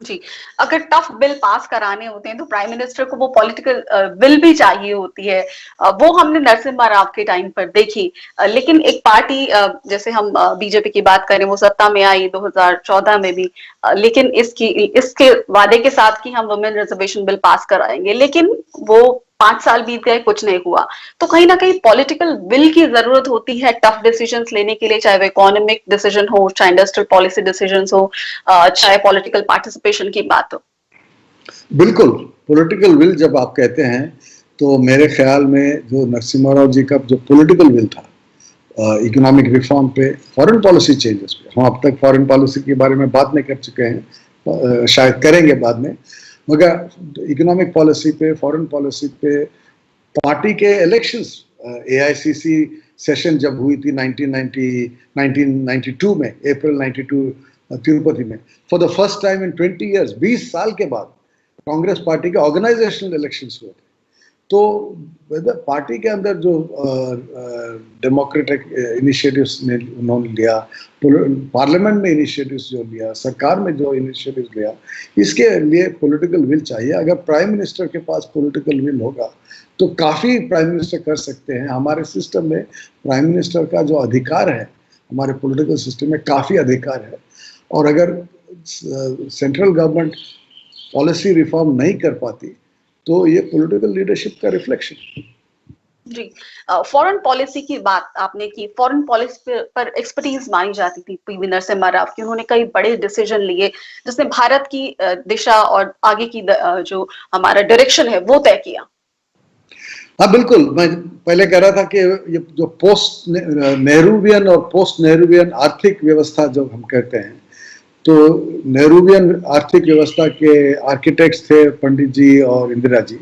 जी, अगर tough bill pass कराने होते हैं तो प्राइम मिनिस्टर को वो पॉलिटिकल विल भी चाहिए होती है। वो हमने नरसिम्हा राव के टाइम पर देखी। लेकिन एक पार्टी जैसे हम बीजेपी की बात करें, वो सत्ता में आई 2014 में भी, लेकिन इसके वादे के साथ कि हम वुमेन रिजर्वेशन बिल पास कराएंगे, लेकिन वो 5 साल बीत गए, कुछ नहीं हुआ। तो कहीं ना कहीं पॉलिटिकल विल की जरूरत होती है टफ डिसीजंस लेने के लिए, चाहे वो इकोनॉमिक डिसीजन हो, चाहे इंडस्ट्रियल पॉलिसी डिसीजन हो, चाहे पॉलिटिकल पार्टिसिपेशन की बात हो। बिल्कुल, पॉलिटिकल विल जब आप कहते हैं तो मेरे ख्याल में जो नरसिम्हा राव जी का जो पॉलिटिकल विल था इकोनॉमिक रिफॉर्म पे, फॉरेन पॉलिसी चेंजेस पे, हम अब तक फॉरेन पॉलिसी के बारे में बात नहीं कर चुके हैं, शायद करेंगे बाद में, मगर इकोनॉमिक पॉलिसी पे, फॉरेन पॉलिसी पे, पार्टी के इलेक्शंस, एआईसीसी सेशन जब हुई थी 1992 में, अप्रैल 92 तिरुपति में, for the first time in 20 years, 20 साल के बाद कांग्रेस पार्टी के ऑर्गेनाइजेशनल इलेक्शंस हुए थे। तो पार्टी के अंदर जो डेमोक्रेटिक इनिशिएटिव्स ने उन्होंने लिया, पार्लियामेंट में इनिशिएटिव्स जो लिया, सरकार में जो इनिशिएटिव्स लिया, इसके लिए पॉलिटिकल विल चाहिए। अगर प्राइम मिनिस्टर के पास पॉलिटिकल विल होगा तो काफ़ी प्राइम मिनिस्टर कर सकते हैं। हमारे सिस्टम में प्राइम मिनिस्टर का जो अधिकार है, हमारे पॉलिटिकल सिस्टम में काफ़ी अधिकार है, और अगर सेंट्रल गवर्नमेंट पॉलिसी रिफॉर्म नहीं कर पाती तो ये पॉलिटिकल लीडरशिप का रिफ्लेक्शन। जी, फॉरेन पॉलिसी की बात आपने की। फॉरेन पॉलिसी पर एक्सपर्टीज मानी जाती थी पीवी नरसिम्हा राव की। उन्होंने कई बड़े डिसीजन लिए जिसने भारत की दिशा और आगे की जो हमारा डायरेक्शन है वो तय किया। हाँ बिल्कुल, मैं पहले कह रहा था कि ये जो पोस्ट नेहरूवियन और पोस्ट नेहरूवियन आर्थिक व्यवस्था जो हम कहते हैं, तो नेहरूवियन आर्थिक व्यवस्था के आर्किटेक्ट्स थे पंडित जी और इंदिरा जी,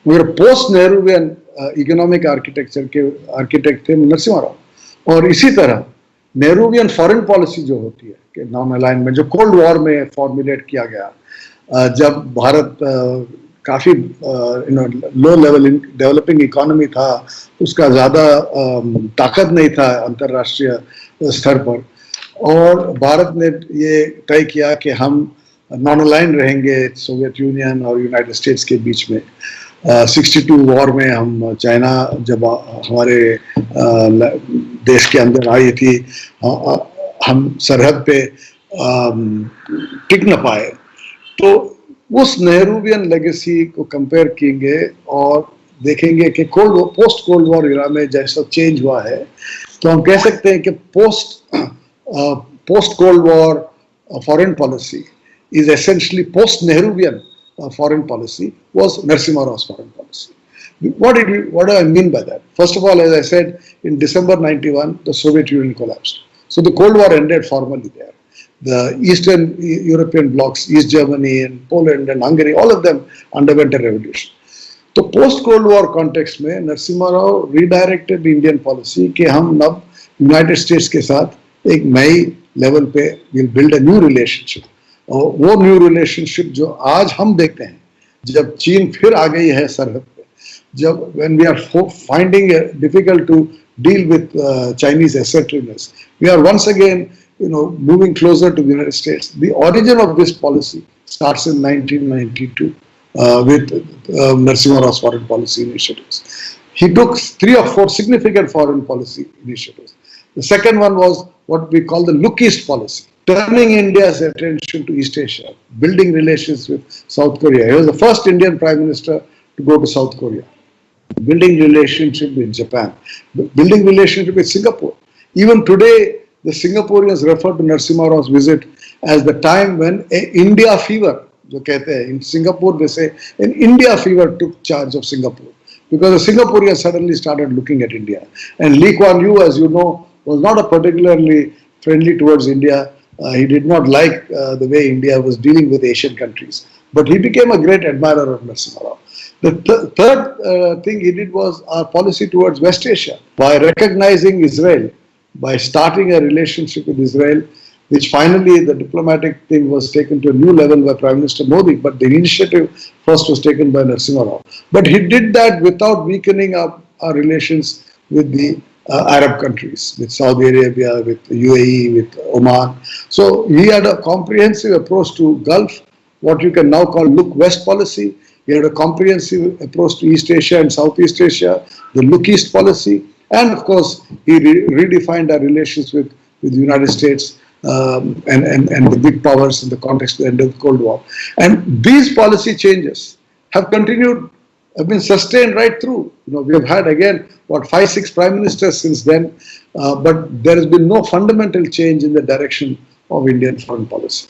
मगर पोस्ट नेहरूवियन इकोनॉमिक आर्किटेक्चर के आर्किटेक्ट थे नरसिम्हा राव। और इसी तरह नेहरूवियन फॉरेन पॉलिसी जो होती है कि नॉन अलाइनमेंट, जो कोल्ड वॉर में फॉर्मुलेट किया गया, जब भारत काफ़ी लो लेवल डेवलपिंग इकोनॉमी था, उसका ज़्यादा ताकत नहीं था अंतर्राष्ट्रीय स्तर पर, और भारत ने ये तय किया कि हम नॉन अलाइन रहेंगे सोवियत यूनियन और यूनाइटेड स्टेट्स के बीच में। 62 वॉर में हम, चाइना जब हमारे देश के अंदर आई थी, हम सरहद पे टिक न पाए। तो उस नेहरूवियन लेगेसी को कंपेयर करेंगे और देखेंगे कि पोस्ट कोल्ड वॉर इरा में जैसा चेंज हुआ है, तो हम कह सकते हैं कि post Cold War foreign policy is essentially post Nehruvian foreign policy was Narasimha Raw's foreign policy. What do I mean by that? First of all, as I said, in December 91, the Soviet Union collapsed. So the Cold War ended formally there. The Eastern European blocs, East Germany and Poland and Hungary, all of them underwent a revolution. तो post cold war context में Narasimha Rao redirected Indian policy कि हम अब United states के साथ एक नई level पे will build a new relationship. और वो न्यू रिलेशनशिप जो आज हम देखते हैं, जब चीन फिर आ गई है सरहद पे, जब when we are finding it difficult to deal with Chinese assertiveness, we are once again moving closer to the United States. The origin of this policy starts in 1992 with Narasimha Raw's foreign policy initiatives. He took 3 or 4 significant foreign policy initiatives. The second one was what we call the Look East policy, turning India's attention to East Asia, building relations with South Korea. He was the first Indian Prime Minister to go to South Korea, building relationship with Japan, building relationship with Singapore. Even today, the Singaporeans refer to Narasimha Raw's visit as the time when India fever, जो कहते हैं, in Singapore they say an India fever took charge of Singapore, because the Singaporeans suddenly started looking at India. And Lee Kuan Yew, as you know, was not a particularly friendly towards India. He did not like the way India was dealing with Asian countries, but he became a great admirer of Narasimha Rao. The third thing he did was our policy towards West Asia, by recognizing Israel, by starting a relationship with Israel, which finally the diplomatic thing was taken to a new level by Prime Minister Modi, but the initiative first was taken by Narasimha Rao. But he did that without weakening up our relations with the Arab countries, with Saudi Arabia, with UAE, with Oman. So he had a comprehensive approach to Gulf what you can now call Look West policy. He had a comprehensive approach to East Asia and Southeast Asia, the Look East policy, and of course, he redefined our relations with the United States and the big powers in the context of the end of the Cold War. And these policy changes have continued, have been sustained right through. We have had again, 5-6 prime ministers since then, but there has been no fundamental change in the direction of Indian foreign policy.